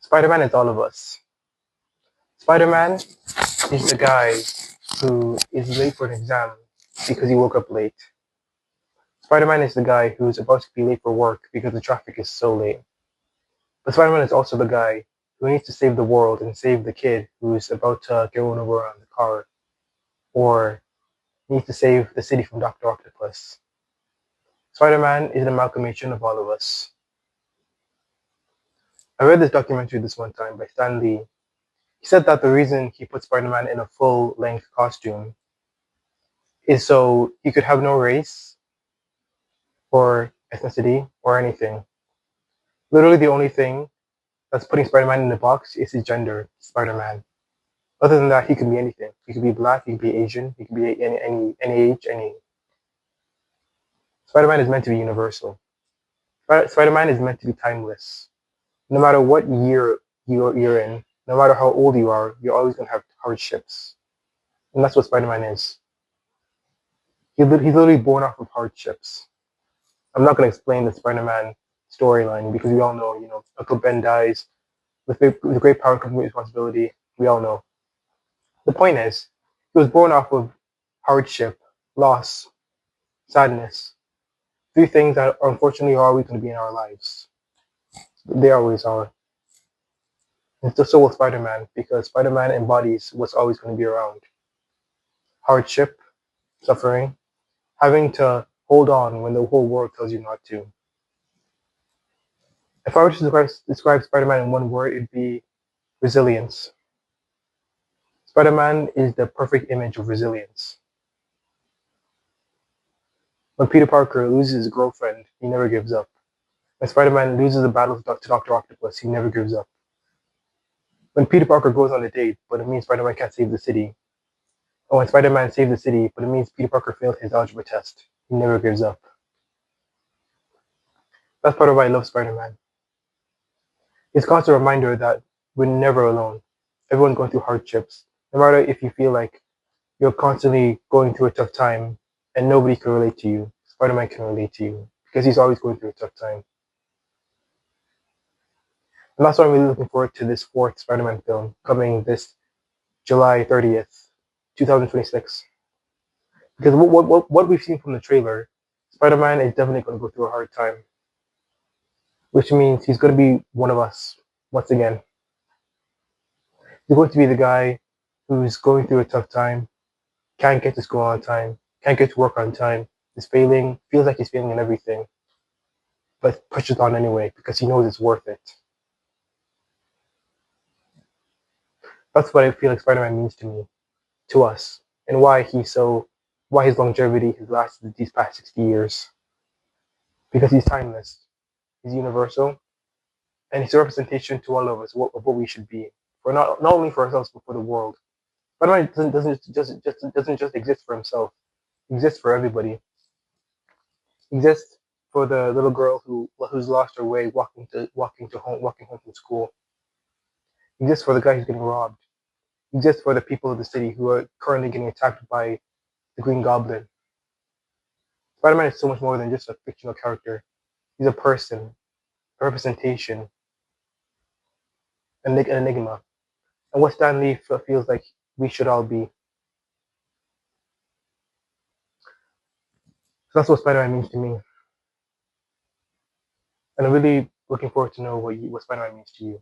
Spider-Man is all of us. Spider-Man is the guy who is late for an exam because he woke up late. Spider-Man is the guy who's about to be late for work because the traffic is so late. But Spider-Man is also the guy who needs to save the world and save the kid who's about to get run over on the car, or needs to save the city from Dr. Octopus. Spider-Man is an amalgamation of all of us. I read this documentary this one time by Stan Lee. He said that the reason he put Spider-Man in a full-length costume is so he could have no race or ethnicity or anything. Literally, the only thing that's putting Spider-Man in the box is his gender, Spider-Man. Other than that, he can be anything. He could be black, he could be Asian, he could be any age, any. Spider-Man is meant to be universal. Spider-Man is meant to be timeless. No matter what year you're in, no matter how old you are, you're always going to have hardships. And that's what Spider-Man is. He's literally born off of hardships. I'm not going to explain the Spider-Man storyline because we all know, Uncle Ben dies. With great power comes great responsibility. We all know. The point is, he was born off of hardship, loss, sadness. Three things that unfortunately are always going to be in our lives. They always are. And so will Spider-Man, because Spider-Man embodies what's always going to be around. Hardship, suffering, having to hold on when the whole world tells you not to. If I were to describe Spider-Man in one word, it'd be resilience. Spider-Man is the perfect image of resilience. When Peter Parker loses his girlfriend, he never gives up. When Spider-Man loses a battle to Dr. Octopus, he never gives up. When Peter Parker goes on a date, but it means Spider-Man can't save the city. Or when Spider-Man saves the city, but it means Peter Parker failed his algebra test, he never gives up. That's part of why I love Spider-Man. It's a constant reminder that we're never alone. Everyone's going through hardships. No matter if you feel like you're constantly going through a tough time and nobody can relate to you, Spider-Man can relate to you because he's always going through a tough time. And that's why I'm really looking forward to this fourth Spider-Man film coming this July 30th, 2026. Because what we've seen from the trailer, Spider-Man is definitely going to go through a hard time, which means he's going to be one of us once again. He's going to be the guy who's going through a tough time, can't get to school on time, can't get to work on time, is failing, feels like he's failing in everything, but pushes on anyway because he knows it's worth it. That's what I feel like Spider-Man means to me, to us, and why his longevity has lasted these past 60 years. Because he's timeless, he's universal, and he's a representation to all of us of what we should be, for not only for ourselves but for the world. Spider-Man doesn't just exist for himself; he exists for everybody. He exists for the little girl who's lost her way walking home from school. He exists for the guy who's getting robbed. He exists for the people of the city who are currently getting attacked by the Green Goblin. Spider-Man is so much more than just a fictional character. He's a person, a representation, an enigma, and what Stan Lee feels like we should all be. So that's what Spider-Man means to me, and I'm really looking forward to know what Spider-Man means to you.